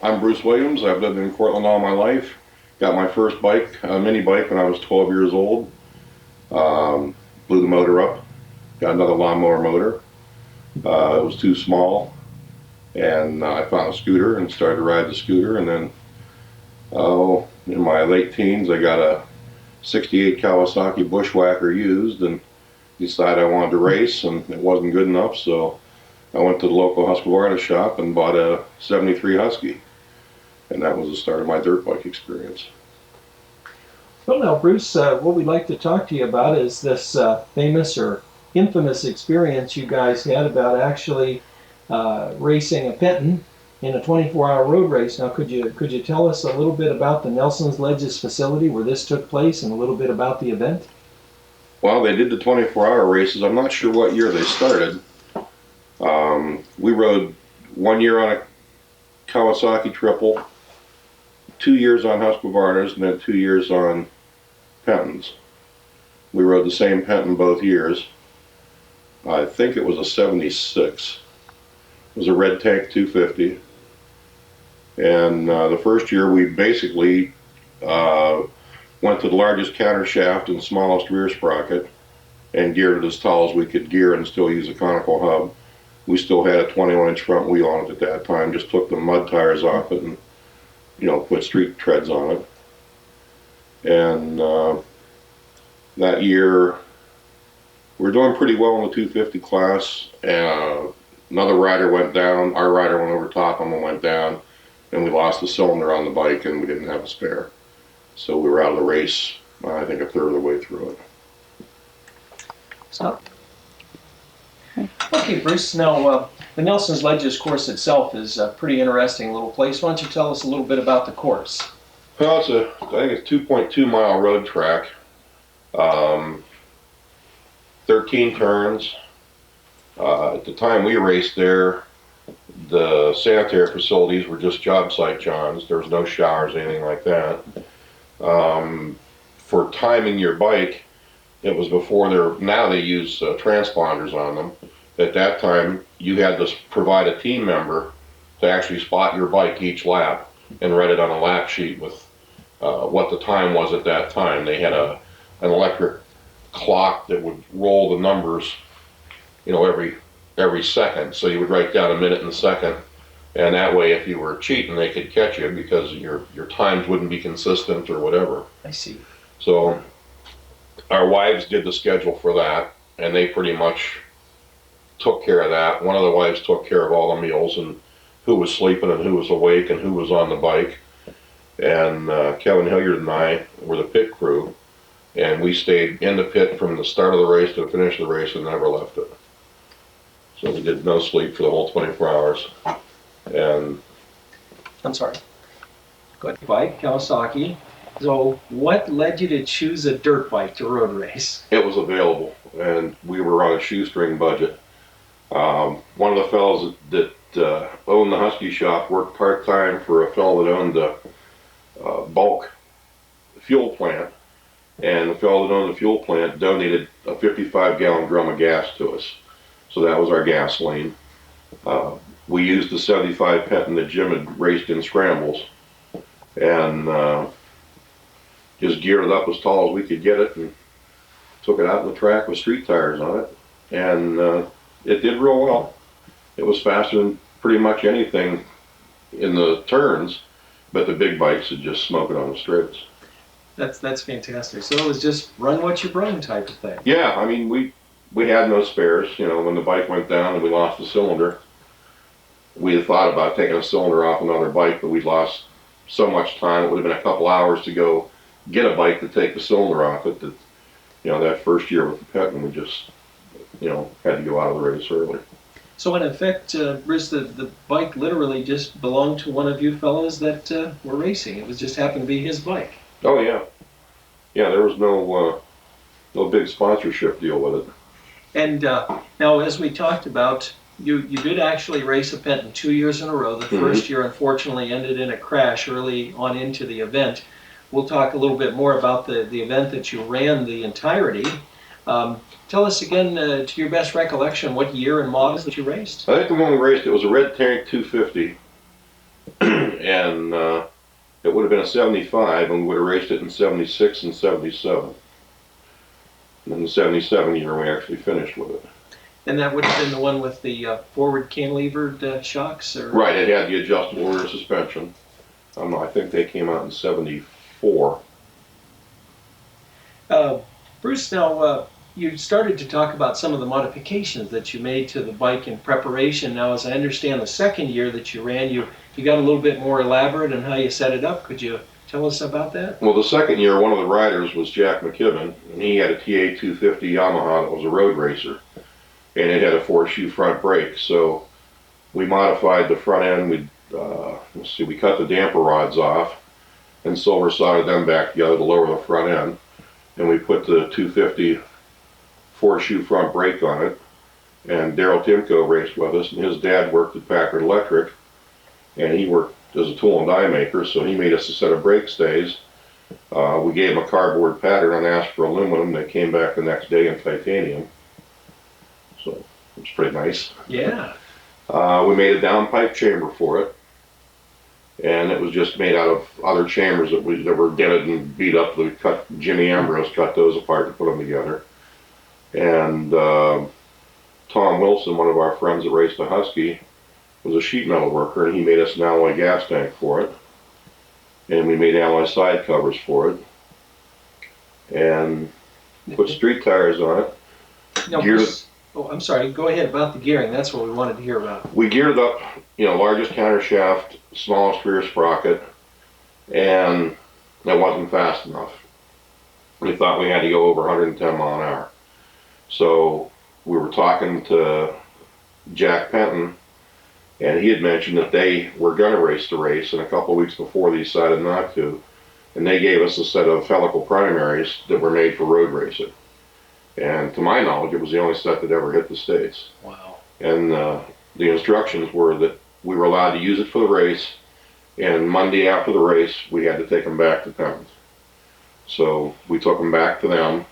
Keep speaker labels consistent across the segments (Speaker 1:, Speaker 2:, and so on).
Speaker 1: I'm Bruce Williams. I've lived in Cortland all my life. Got my first bike, a mini bike, when I was 12 years old. Blew the motor up. Got another lawnmower motor. It was too small, and I found a scooter and started to ride the scooter. And then, in my late teens, I got a '68 Kawasaki Bushwhacker used, and decided I wanted to race, and it wasn't good enough, so I went to the local Husqvarna shop and bought a '73 Husky, and that was the start of my dirt bike experience.
Speaker 2: Well, now, Bruce, what we'd like to talk to you about is this famous or infamous experience you guys had about actually racing a Penton in a 24-hour road race. Now, could you tell us a little bit about the Nelson's Ledges facility where this took place and a little bit about the event?
Speaker 1: Well, they did the 24-hour races. I'm not sure what year they started. We rode 1 year on a Kawasaki triple, 2 years on Husqvarnas, and then 2 years on Pentons. We rode the same Penton both years. I think it was a '76. It was a red tank 250. And the first year we basically went to the largest counter shaft and smallest rear sprocket and geared it as tall as we could gear and still use a conical hub. We still had a 21-inch front wheel on it at that time. Just took the mud tires off it and, put street treads on it. And that year, we were doing pretty well in the 250 class. Another rider went down. Our rider went over top him and went down, and we lost a cylinder on the bike, and we didn't have a spare. So we were out of the race, I think, a third of the way through it.
Speaker 2: So, okay, Bruce, now the Nelson's Ledges course itself is a pretty interesting little place. Why don't you tell us a little bit about the course?
Speaker 1: Well, I think it's a 2.2 mile road track, 13 turns. At the time we raced there, the sanitary facilities were just job site johns. There was no showers, anything like that. For timing your bike, it was before now they use transponders on them. At that time, you had to provide a team member to actually spot your bike each lap and write it on a lap sheet with what the time was at that time. They had an electric clock that would roll the numbers, every second. So you would write down a minute and a second, and that way, if you were cheating, they could catch you because your times wouldn't be consistent or whatever.
Speaker 2: I see.
Speaker 1: So our wives did the schedule for that, and they pretty much took care of that. One of the wives took care of all the meals and who was sleeping and who was awake and who was on the bike. And Kevin Hilliard and I were the pit crew, and we stayed in the pit from the start of the race to the finish of the race and never left it. So we did no sleep for the whole 24 hours. And
Speaker 2: I'm sorry. Good bike, Kawasaki. So what led you to choose a dirt bike to road race?
Speaker 1: it was available, and we were on a shoestring budget. One of the fellows that owned the Husky shop worked part-time for a fellow that owned the bulk fuel plant, and the fellow that owned the fuel plant donated a 55-gallon drum of gas to us. So that was our gasoline. We used the '75 Penton that Jim had raced in scrambles, and just geared it up as tall as we could get it and took it out on the track with street tires on it, and it did real well. It was faster than pretty much anything in the turns, but the big bikes would just smoke it on the straights.
Speaker 2: That's fantastic. So it was just run what you brung type of thing.
Speaker 1: Yeah, I mean, we had no spares. When the bike went down and we lost the cylinder, we had thought about taking a cylinder off another bike, but we'd lost so much time. It would have been a couple hours to go get a bike to take the cylinder off it. That that first year with the Penton, we just had to go out of the race early.
Speaker 2: So in effect, Bruce, the bike literally just belonged to one of you fellows that were racing. It was just happened to be his bike.
Speaker 1: Oh yeah, there was no big sponsorship deal with it.
Speaker 2: And now, as we talked about, you did actually race a Penton 2 years in a row. The first year, unfortunately, ended in a crash early on into the event. We'll talk a little bit more about the event that you ran the entirety. Tell us again, to your best recollection, what year and models that you raced?
Speaker 1: I think the one we raced, it was a red tank 250, and it would have been a 75, and we would have raced it in 76 and 77. And in the 77 year, we actually finished with it.
Speaker 2: And that would have been the one with the forward cantilevered shocks? Or?
Speaker 1: Right, it had the adjustable rear suspension. I think they came out in 74.
Speaker 2: Bruce, now you started to talk about some of the modifications that you made to the bike in preparation. Now, as I understand, the second year that you ran, you got a little bit more elaborate on how you set it up. Could you tell us about that?
Speaker 1: Well, the second year, one of the riders was Jack McKibben, and he had a TA 250 Yamaha that was a road racer, and it had a 4-shoe front brake. So we modified the front end. We cut the damper rods off and silver soldered them back together to lower the front end, and we put the 250 4-shoe front brake on it. And Daryl Timko raced with us, and his dad worked at Packard Electric, and he worked as a tool and die maker, so he made us a set of brake stays. We gave him a cardboard pattern and asked for aluminum. They came back the next day in titanium, so it was pretty nice.
Speaker 2: Yeah.
Speaker 1: We made a downpipe chamber for it, and it was just made out of other chambers that were dented and beat up. Jimmy Ambrose cut those apart and put them together. And Tom Wilson, one of our friends that raced the Husky, was a sheet metal worker, and he made us an alloy gas tank for it. And we made alloy side covers for it. And put street tires on it.
Speaker 2: Now, Bruce, I'm sorry, go ahead about the gearing. That's what we wanted to hear about.
Speaker 1: We geared it up, largest counter shaft, smallest rear sprocket, and that wasn't fast enough. We thought we had to go over 110 mile an hour. So we were talking to Jack Penton, and he had mentioned that they were going to race the race, and a couple of weeks before they decided not to. And they gave us a set of helical primaries that were made for road racing. And to my knowledge, it was the only set that ever hit the States.
Speaker 2: Wow.
Speaker 1: And the instructions were that we were allowed to use it for the race, and Monday after the race, we had to take them back to Penton. So we took them back to them,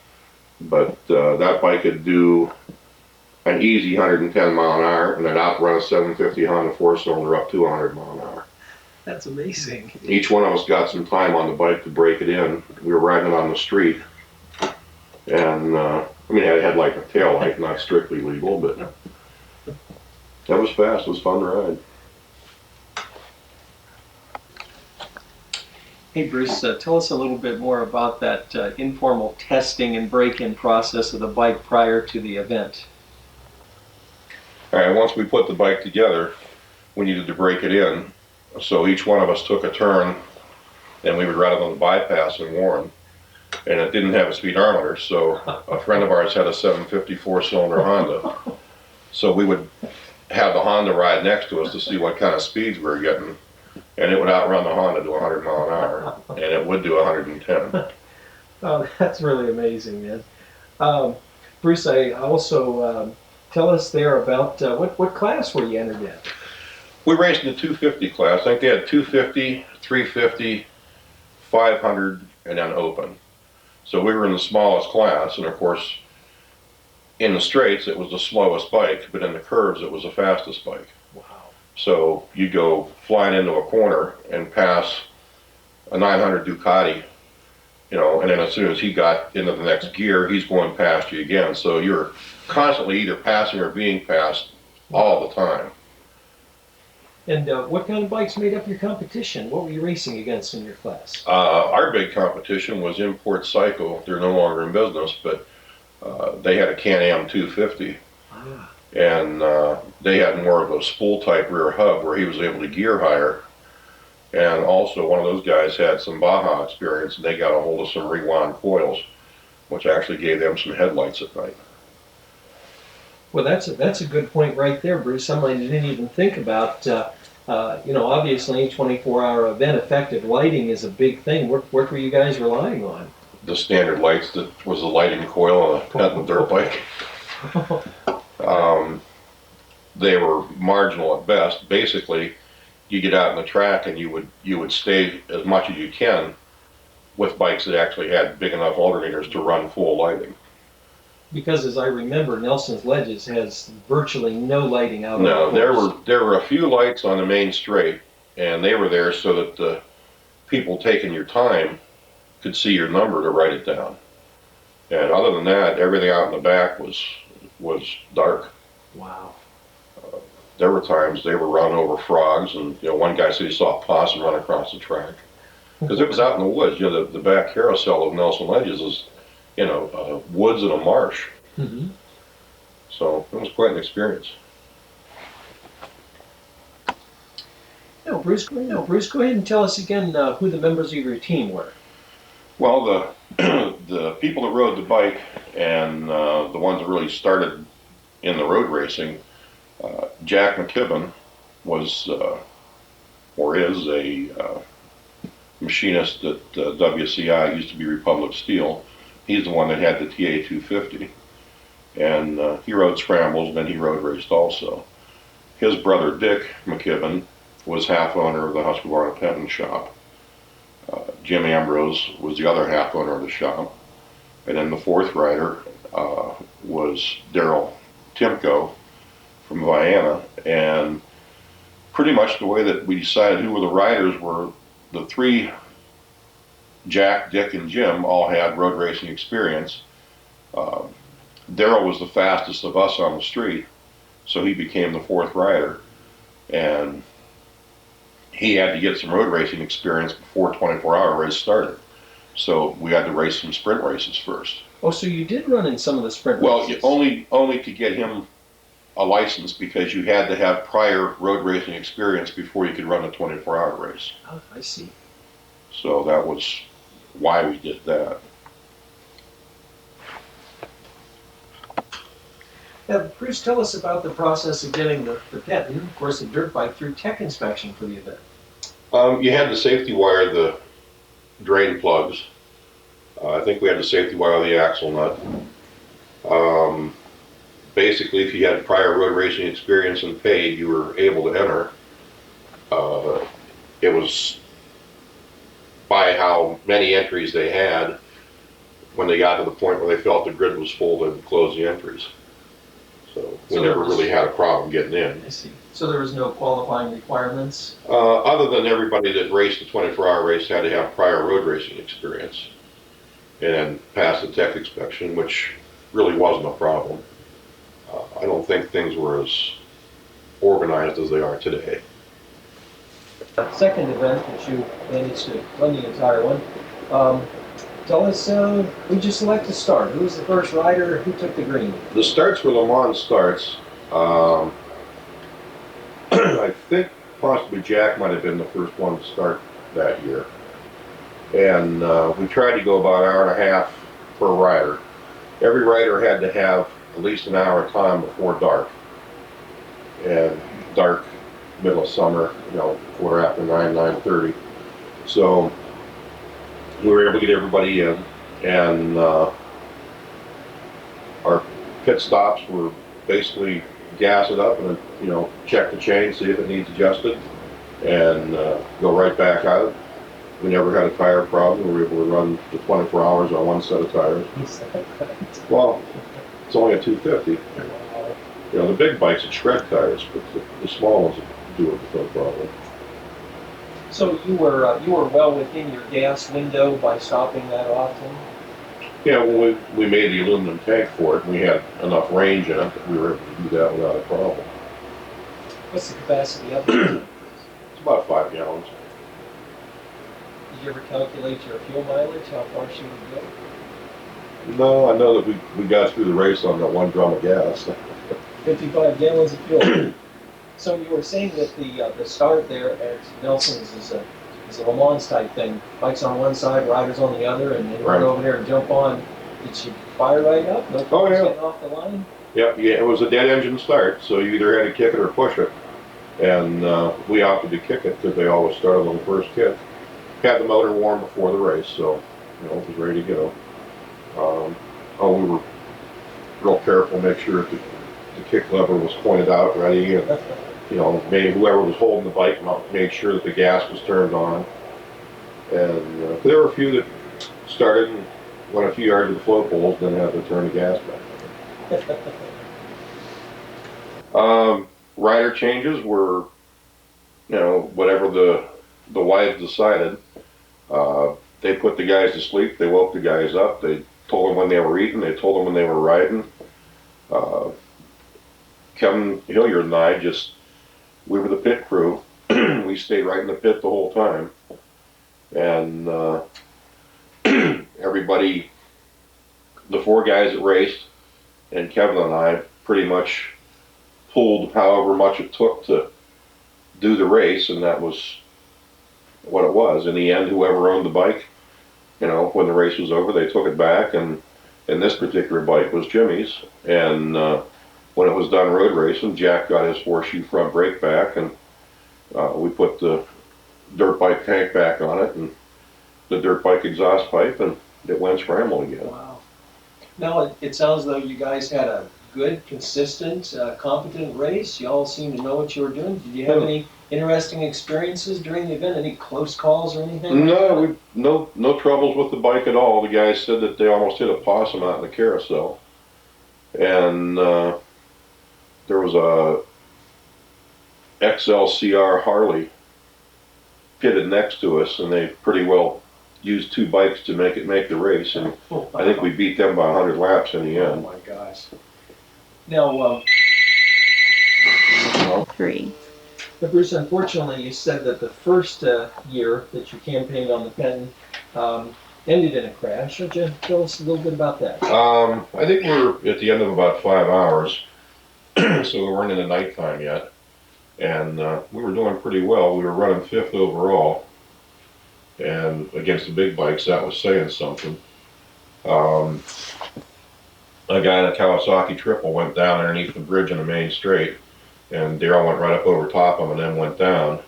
Speaker 1: but that bike could do an easy 110 mile an hour, and it outrun a 750 Honda 4-cylinder up to 100 mile an hour.
Speaker 2: That's amazing.
Speaker 1: Each one of us got some time on the bike to break it in. We were riding it on the street, and it had like a tail light, not strictly legal, but that was fast. It was fun to ride.
Speaker 2: Hey Bruce, tell us a little bit more about that informal testing and break-in process of the bike prior to the event.
Speaker 1: All right, once we put the bike together, we needed to break it in. So each one of us took a turn, and we would ride it on the bypass in Warren. And it didn't have a speedometer, so a friend of ours had a 750 4-cylinder Honda. So we would have the Honda ride next to us to see what kind of speeds we were getting. And it would outrun the Honda to 100 mile an hour, and it would do 110.
Speaker 2: Oh, that's really amazing, man. Bruce, I also tell us there about what class were you entered in?
Speaker 1: We raced in the 250 class. I think they had 250, 350, 500, and then open. So we were in the smallest class, and of course, in the straights it was the slowest bike, but in the curves it was the fastest bike.
Speaker 2: Wow.
Speaker 1: So you go flying into a corner and pass a 900 Ducati, and then as soon as he got into the next gear, he's going past you again. So you're constantly either passing or being passed all the time.
Speaker 2: And what kind of bikes made up your competition? What were you racing against in your class?
Speaker 1: Our big competition was Import Psycho. They're no longer in business, but they had a Can-Am 250. Ah. And they had more of a spool type rear hub where he was able to gear higher. And also one of those guys had some Baja experience, and they got a hold of some rewound coils, which actually gave them some headlights at night.
Speaker 2: Well, that's a good point right there, Bruce. Something I didn't even think about. Obviously, a 24-hour event, effective lighting is a big thing. What were you guys relying on?
Speaker 1: The standard lights that was the lighting coil on a Penton dirt bike. They were marginal at best. Basically, you get out in the track and you would stay as much as you can with bikes that actually had big enough alternators to run full lighting.
Speaker 2: Because as I remember, Nelson's Ledges has virtually no lighting out.
Speaker 1: No, there were a few lights on the main straight, and they were there so that the people taking your time could see your number to write it down. And other than that, everything out in the back was dark.
Speaker 2: Wow.
Speaker 1: There were times they were running over frogs, and one guy said he saw a possum run across the track because it was out in the woods. The back carousel of Nelson Ledges is, woods and a marsh.
Speaker 2: Mm-hmm.
Speaker 1: So it was quite an experience.
Speaker 2: Bruce, go ahead and tell us again who the members of your team were.
Speaker 1: Well, the people that rode the bike and the ones that really started in the road racing, Jack McKibben was or is a machinist at WCI, used to be Republic Steel. He's the one that had the TA 250, and he rode scrambles, and then he road raced also. His brother Dick McKibben was half owner of the Husqvarna Penton shop. Jim Ambrose was the other half owner of the shop, and then the fourth rider was Daryl Timko from Vienna. And pretty much the way that we decided who were the riders were the three, Jack, Dick, and Jim, all had road racing experience. Daryl was the fastest of us on the street, so he became the fourth rider, and he had to get some road racing experience before 24-hour race started. So we had to race some sprint races first.
Speaker 2: Oh, so you did run in some of the sprint races?
Speaker 1: Well, only to get him a license, because you had to have prior road racing experience before you could run a 24-hour race.
Speaker 2: Oh, I see.
Speaker 1: So that was why we did that.
Speaker 2: Now, Bruce, tell us about the process of getting the Penton, of course, the dirt bike, through tech inspection for the event.
Speaker 1: You had to safety wire the drain plugs. I think we had to safety wire the axle nut. Basically, if you had prior road racing experience and paid, you were able to enter. It was by how many entries they had. When they got to the point where they felt the grid was full, they would close the entries. So we never really had a problem getting in.
Speaker 2: I see. So there was no qualifying requirements?
Speaker 1: Other than everybody that raced the 24-hour race had to have prior road racing experience and pass the tech inspection, which really wasn't a problem. I don't think things were as organized as they are today.
Speaker 2: The second event that you managed to run the entire one, tell us, who'd you select to start? Who was the first rider? Who took the green?
Speaker 1: The starts were Le Mans starts. I think possibly Jack might have been the first one to start that year. And we tried to go about an hour and a half per rider. Every rider had to have at least an hour of time before dark. And dark, middle of summer, quarter after 9, 9:30. So we were able to get everybody in, and our pit stops were basically gas it up and then, check the chain, see if it needs adjusted, and go right back out. We never had a tire problem. We were able to run the 24 hours on one set of tires. Well, it's only a 250. The big bikes would shred tires, but the small ones would do it with no problem.
Speaker 2: So you were well within your gas window by stopping that often?
Speaker 1: Yeah, when we made the aluminum tank for it, and we had enough range in it that we were able to do that without a problem.
Speaker 2: What's the capacity of it?
Speaker 1: It's about 5 gallons.
Speaker 2: Did you ever calculate your fuel mileage, how far she would go?
Speaker 1: No, I know that we got through the race on that one drum of gas.
Speaker 2: 55 gallons of fuel. So you were saying that the start there at Nelson's is a Le Mans type thing. Bikes on one side, riders on the other, and they run over there and jump on. Did you fire right up? No cars getting off the line?
Speaker 1: Yeah, it was a dead engine start, so you either had to kick it or push it. And we opted to kick it because they always started on the first kick. Had the motor warm before the race, so it was ready to go. We were real careful, make sure that the kick lever was pointed out ready, and maybe whoever was holding the bike made sure that the gas was turned on. And there were a few that started and went a few yards to the float poles, then had to turn the gas back. Rider changes were whatever the wives decided. They put the guys to sleep. They woke the guys up. They told them when they were eating. They told them when they were riding. Uh, Kevin Hilliard and I we were the pit crew. We stayed right in the pit the whole time. And everybody, the four guys that raced, and Kevin and I pretty much pulled however much it took to do the race, and that was what it was. In the end, whoever owned the bike, when the race was over, they took it back, and this particular bike was Jimmy's. And when it was done road racing, Jack got his horseshoe front brake back, and we put the dirt bike tank back on it, and the dirt bike exhaust pipe, and it went scramble again.
Speaker 2: Wow. Now, it sounds though you guys had a good, consistent, competent race. You all seem to know what you were doing. Did you have any interesting experiences during the event? Any close calls or anything?
Speaker 1: No, no troubles with the bike at all. The guys said that they almost hit a possum out in the carousel. And there was a XLCR Harley pitted next to us, and they pretty well used two bikes to make the race, and I think we beat them by 100 laps in the end.
Speaker 2: Oh my gosh. Now,
Speaker 3: 3.
Speaker 2: but Bruce, unfortunately, you said that the first year that you campaigned on the Penton ended in a crash. Would you tell us a little bit about that?
Speaker 1: I think we're at the end of about 5 hours, so we weren't in the nighttime yet, and we were doing pretty well. We were running 5th overall, and against the big bikes, that was saying something. A guy in a Kawasaki triple went down underneath the bridge in the main straight, and Darrell went right up over top him and then went down,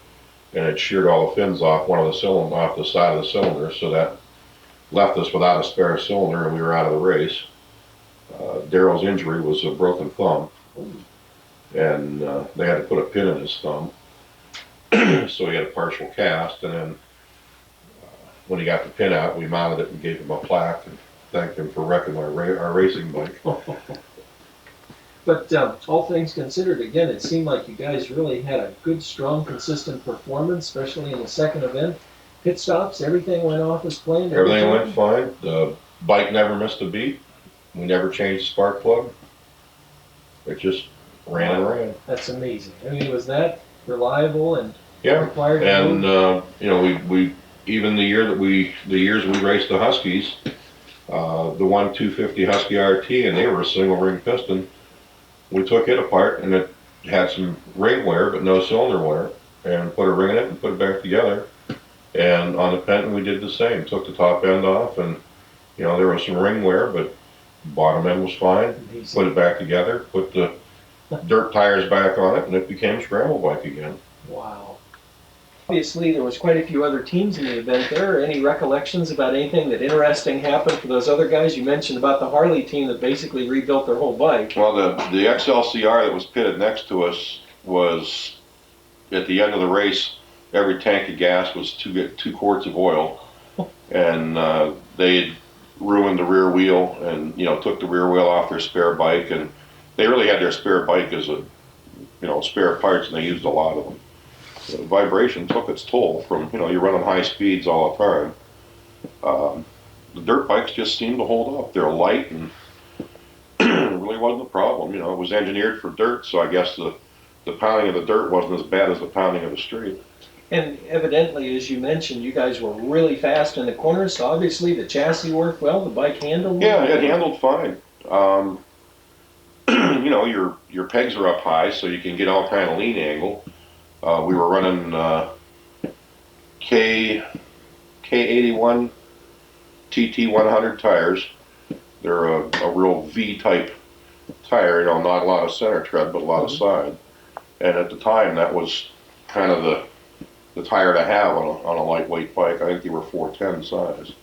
Speaker 1: and it sheared all the fins off off the side of the cylinder, so that left us without a spare cylinder, and we were out of the race. Darrell's injury was a broken thumb, and they had to put a pin in his thumb, so he had a partial cast, and then when he got the pin out, we mounted it and gave him a plaque and thanked him for wrecking our racing bike.
Speaker 2: But all things considered, again, it seemed like you guys really had a good, strong, consistent performance, especially in the second event. Pit stops, everything went off as planned.
Speaker 1: Everything went fine. The bike never missed a beat. We never changed the spark plug. It just ran and ran.
Speaker 2: That's amazing. I mean, was that reliable and
Speaker 1: Yeah,
Speaker 2: required?
Speaker 1: and we even the years we raced the Huskies, the 250 Husky RT, and they were a single ring piston. We took it apart, and it had some ring wear but no cylinder wear, and put a ring in it and put it back together. And on the Penton we did the same. Took the top end off, and there was some ring wear, but bottom end was fine.
Speaker 2: Amazing.
Speaker 1: Put it back together, put the dirt tires back on it, and it became a scramble bike again.
Speaker 2: Wow. Obviously, there was quite a few other teams in the event there. Any recollections about anything that interesting happened for those other guys? You mentioned about the Harley team that basically rebuilt their whole bike.
Speaker 1: Well, the XLCR that was pitted next to us was, at the end of the race, every tank of gas was 2 quarts of oil, and they had ruined the rear wheel, and took the rear wheel off their spare bike, and they really had their spare bike as a spare parts, and they used a lot of them. The vibration took its toll from you're running high speeds all the time. The dirt bikes just seem to hold up. They're light, and it really wasn't a problem. It was engineered for dirt, so I guess the pounding of the dirt wasn't as bad as the pounding of the street.
Speaker 2: And evidently, as you mentioned, you guys were really fast in the corners, so obviously the chassis worked well, the bike handled well.
Speaker 1: Yeah, it handled fine. Your pegs are up high, so you can get all kind of lean angle. We were running K81 TT100 tires. They're a real V-type tire, not a lot of center tread, but a lot of side. And at the time, that was kind of the tire to have on a lightweight bike. I think they were 410 size.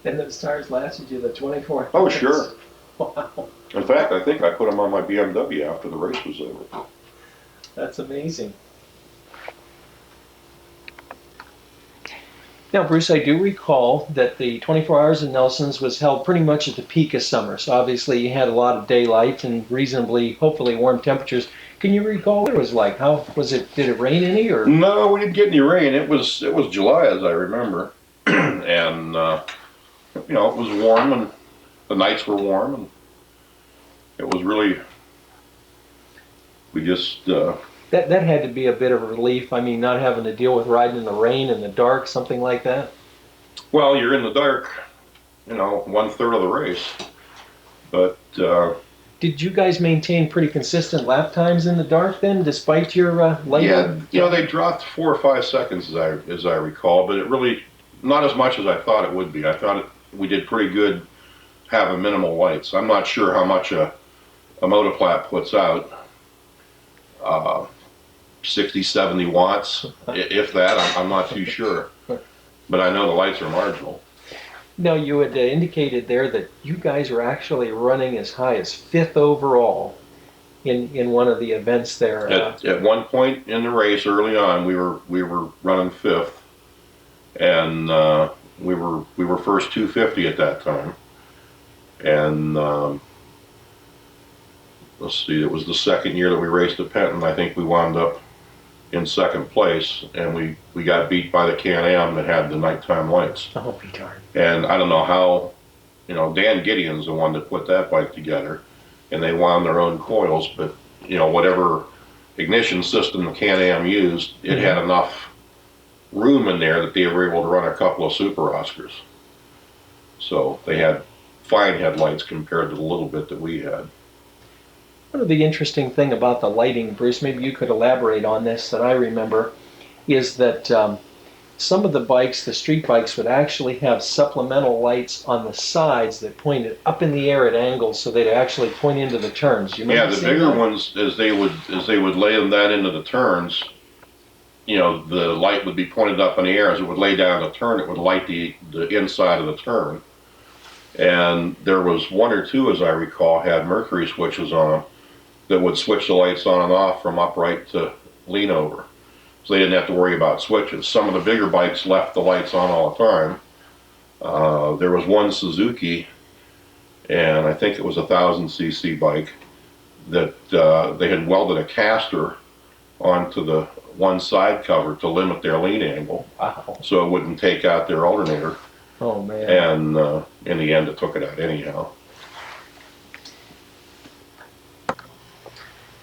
Speaker 2: And those tires lasted you the 24
Speaker 1: Oh,
Speaker 2: hours.
Speaker 1: sure.
Speaker 2: Wow.
Speaker 1: In fact, I think I put them on my BMW after the race was over.
Speaker 2: That's amazing. Now, Bruce, I do recall that the 24 Hours in Nelson's was held pretty much at the peak of summer. So obviously you had a lot of daylight and reasonably, hopefully warm temperatures. Can you recall what it was like? How was it? Did it rain any or?
Speaker 1: No, we didn't get any rain. It was July as I remember, and you know, it was warm and the nights were warm and it was really, we just
Speaker 2: That had to be a bit of a relief. I mean, not having to deal with riding in the rain in the dark, something like that.
Speaker 1: well, you're in the dark, you know, 1/3 of the race, but
Speaker 2: Did you guys maintain pretty consistent lap times in the dark then, despite your light?
Speaker 1: yeah, you know, they dropped 4 or 5 seconds as I recall, but it really not as much as I thought it would be. I thought we did pretty good having minimal lights. I'm not sure how much a motoplat puts out. 60, 70 watts, if that. I'm not too sure, but I know the lights are marginal.
Speaker 2: Now, you had indicated there that you guys were actually running as high as 5th overall in one of the events there.
Speaker 1: At one point in the race early on, we were running 5th, and we were first 250 at that time. And let's see, it was the second year that we raced at Penton. I think we wound up in second place, and we got beat by the Can-Am that had the nighttime lights.
Speaker 2: Oh, be darned.
Speaker 1: And I don't know how, you know, Dan Gideon's the one that put that bike together, and they wound their own coils, but, you know, whatever ignition system the Can-Am used, it had enough room in there that they were able to run a couple of Super Oscars. So they had fine headlights compared to the little bit that we had.
Speaker 2: One of the interesting thing about the lighting, Bruce, maybe you could elaborate on this, that I remember, is that some of the bikes, the street bikes, would actually have supplemental lights on the sides that pointed up in the air at angles, so they'd actually point into the turns. You
Speaker 1: Yeah, the bigger ones, as they would lay them that into the turns, you know, the light would be pointed up in the air. As it would lay down the turn, it would light the inside of the turn. And there was one or two, as I recall, had mercury switches on them that would switch the lights on and off from upright to lean over. So they didn't have to worry about switches. Some of the bigger bikes left the lights on all the time. There was one Suzuki, and I think it was a 1000cc bike, that they had welded a caster onto the one side cover to limit their lean angle.
Speaker 2: Wow.
Speaker 1: So it wouldn't take out their alternator.
Speaker 2: Oh, man.
Speaker 1: And in the end, it took it out anyhow.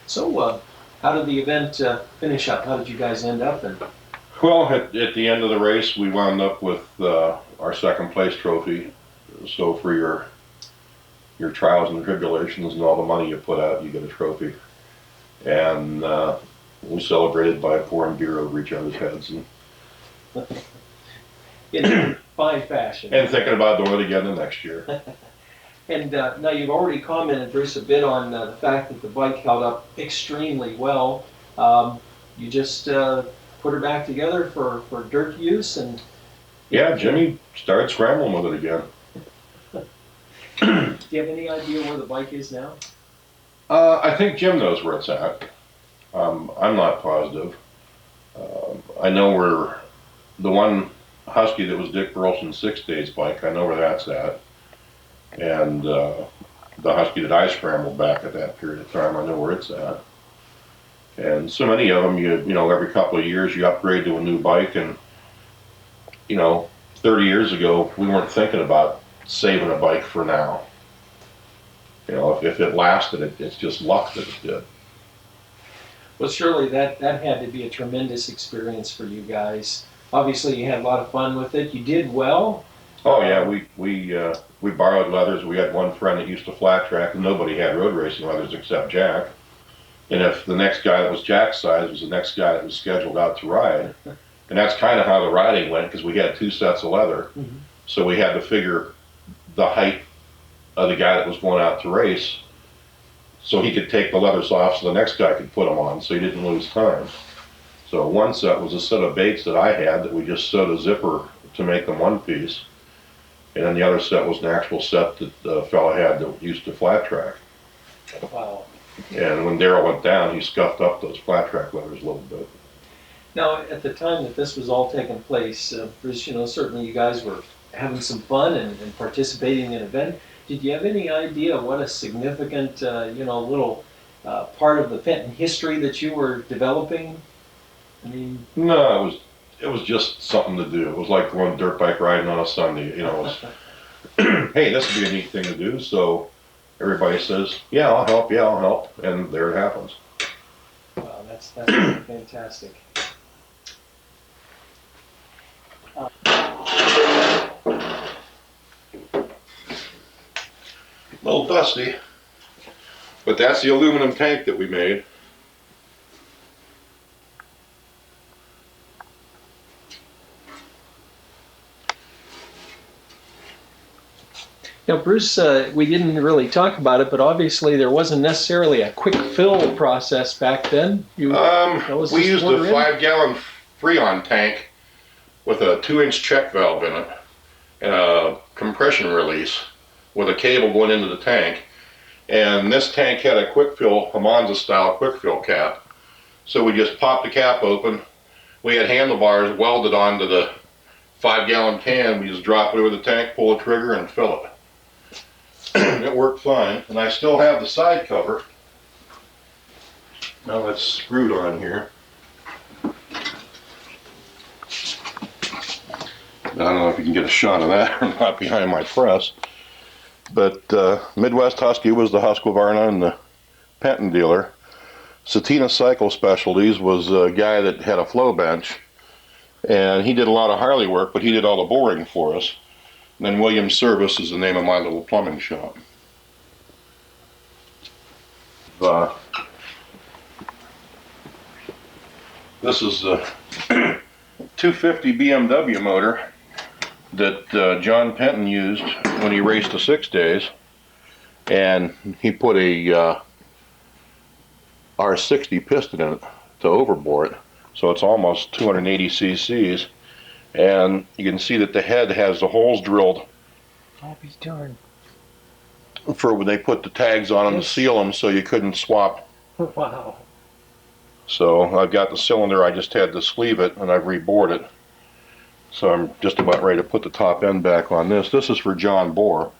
Speaker 2: So, how did the event finish up? How did you guys end up?
Speaker 1: Well, at the end of the race, we wound up with our second place trophy. So for your trials and tribulations and all the money you put out, you get a trophy. And we celebrated by pouring beer over each other's heads
Speaker 2: In fine fashion.
Speaker 1: and thinking about doing it again the next year.
Speaker 2: And now you've already commented, Bruce, a bit on the fact that the bike held up extremely well. You just put her back together for dirt use, and
Speaker 1: Yeah, Jimmy started scrambling with it again.
Speaker 2: do you have any idea where the bike is now?
Speaker 1: I think Jim knows where it's at. I'm not positive. I know where the one Husky that was Dick Burleson's 6 days bike, I know where that's at. And the Husky that I scrambled back at that period of time, I know where it's at. And so many of them, you know, every couple of years you upgrade to a new bike, and you know, 30 years ago we weren't thinking about saving a bike for now. You know, if it lasted, it's just luck that it did.
Speaker 2: Well, surely that had to be a tremendous experience for you guys. Obviously, you had a lot of fun with it. You did well.
Speaker 1: Oh yeah, we borrowed leathers. We had one friend that used to flat track, and nobody had road racing leathers except Jack. And if the next guy that was Jack's size was the next guy that was scheduled out to ride, and that's kind of how the riding went, because we had 2 sets of leather, so we had to figure the height of the guy that was going out to race, so he could take the leathers off, so the next guy could put them on, so he didn't lose time. So one set was a set of baits that I had that we just sewed a zipper to make them one piece. And then the other set was an actual set that the fella had that used to flat track.
Speaker 2: Wow.
Speaker 1: And when Darrell went down, he scuffed up those flat track leathers a little bit.
Speaker 2: Now, at the time that this was all taking place, Bruce, you know, certainly you guys were having some fun and participating in an event. Did you have any idea what a significant, you know, little part of the Penton history that you were developing? I mean,
Speaker 1: No, it was just something to do. It was like going dirt bike riding on a Sunday. You know, it was, hey, this would be a neat thing to do. So everybody says, yeah, I'll help. Yeah, I'll help. And there it happens.
Speaker 2: wow, that's fantastic.
Speaker 1: A little dusty, but that's the aluminum tank that we made.
Speaker 2: Now, Bruce, we didn't really talk about it, but obviously there wasn't necessarily a quick fill process back then.
Speaker 1: We used a 5-gallon Freon tank with a 2-inch check valve in it and a compression release with a cable going into the tank. And this tank had a quick fill, a Monza style quick fill cap. So we just popped the cap open. We had handlebars welded onto the 5-gallon can. We just drop it over the tank, pull the trigger, and fill it. It worked fine, and I still have the side cover. Now it's screwed on here. I don't know if you can get a shot of that or not behind my press. But Midwest Husky was the Husqvarna and the Penton dealer. Satina Cycle Specialties was a guy that had a flow bench, and he did a lot of Harley work, but he did all the boring for us. And then Williams Service is the name of my little plumbing shop. This is a 250 BMW motor that John Penton used when he raced the 6 days, and he put a R60 piston in it to overbore it, so it's almost 280 cc's. And you can see that the head has the holes drilled.
Speaker 2: I'll be darned.
Speaker 1: For when they put the tags on them to seal them so you couldn't swap.
Speaker 2: Wow.
Speaker 1: So I've got the cylinder, I just had to sleeve it and I've rebored it. So I'm just about ready to put the top end back on this. This is for John Bohr.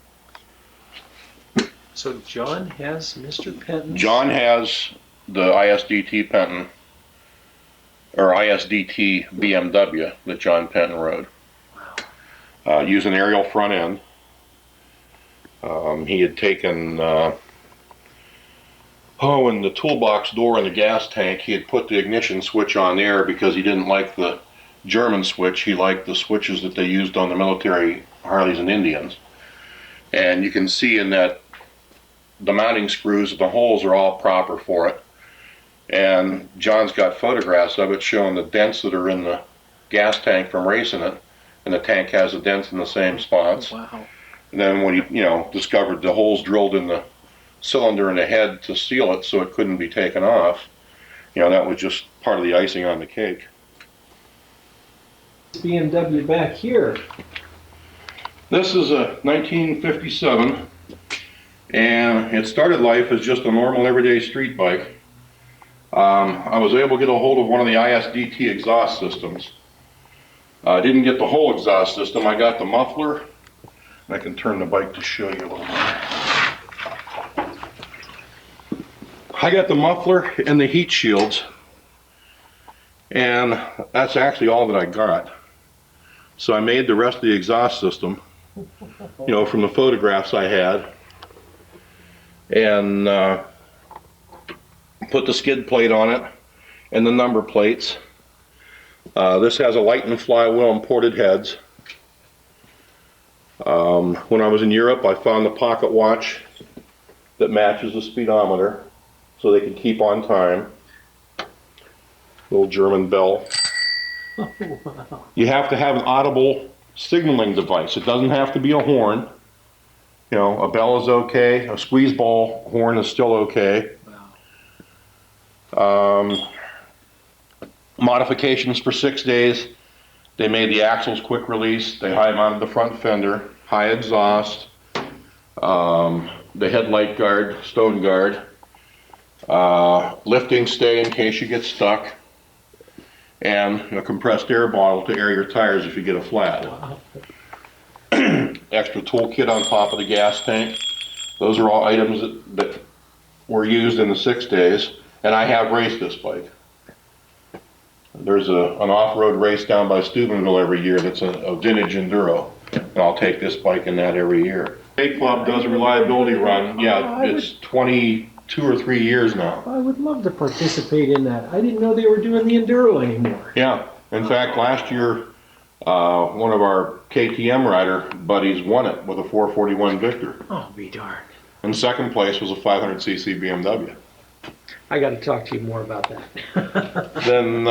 Speaker 2: So John has Mr. Penton.
Speaker 1: John has the ISDT Penton, or ISDT BMW that John Penton rode.
Speaker 2: Wow.
Speaker 1: Using aerial front end. He had taken, in the toolbox door in the gas tank, he had put the ignition switch on there because he didn't like the German switch. He liked the switches that they used on the military Harleys and Indians. And you can see in that the mounting screws, the holes are all proper for it. And John's got photographs of it showing the dents that are in the gas tank from racing it, and the tank has the dents in the same spots.
Speaker 2: Oh, wow.
Speaker 1: And then when he, discovered the holes drilled in the cylinder and the head to seal it so it couldn't be taken off, that was just part of the icing on the cake.
Speaker 2: BMW back here.
Speaker 1: This is a 1957, and it started life as just a normal everyday street bike. I was able to get a hold of one of the ISDT exhaust systems. I didn't get the whole exhaust system. I got the muffler. I can turn the bike to show you a little bit. I got the muffler and the heat shields, and that's actually all that I got. So I made the rest of the exhaust system, from the photographs I had, and put the skid plate on it and the number plates. This has a light and flywheel and ported heads. When I was in Europe, I found the pocket watch that matches the speedometer so they could keep on time. Little German bell.
Speaker 2: Oh, wow.
Speaker 1: You have to have an audible signaling device. It doesn't have to be a horn. A bell is okay. A squeeze ball horn is still okay.
Speaker 2: Wow.
Speaker 1: Modifications for 6 days. They made the axles quick release. They high mounted the front fender, high exhaust, the headlight guard, stone guard, lifting stay in case you get stuck, and a compressed air bottle to air your tires if you get a flat.
Speaker 2: Wow.
Speaker 1: Extra tool kit on top of the gas tank. Those are all items that were used in the 6 days, and I have raced this bike. There's an off-road race down by Steubenville every year that's a vintage enduro, and I'll take this bike in that every year. State Club does a reliability run. Yeah, it's 22 or 3 years now.
Speaker 2: I would love to participate in that. I didn't know they were doing the enduro anymore.
Speaker 1: Yeah, in fact, last year, one of our KTM rider buddies won it with a 441 Victor.
Speaker 2: Oh, be darned.
Speaker 1: And second place was a 500cc BMW.
Speaker 2: I got to talk to you more about that.
Speaker 1: Then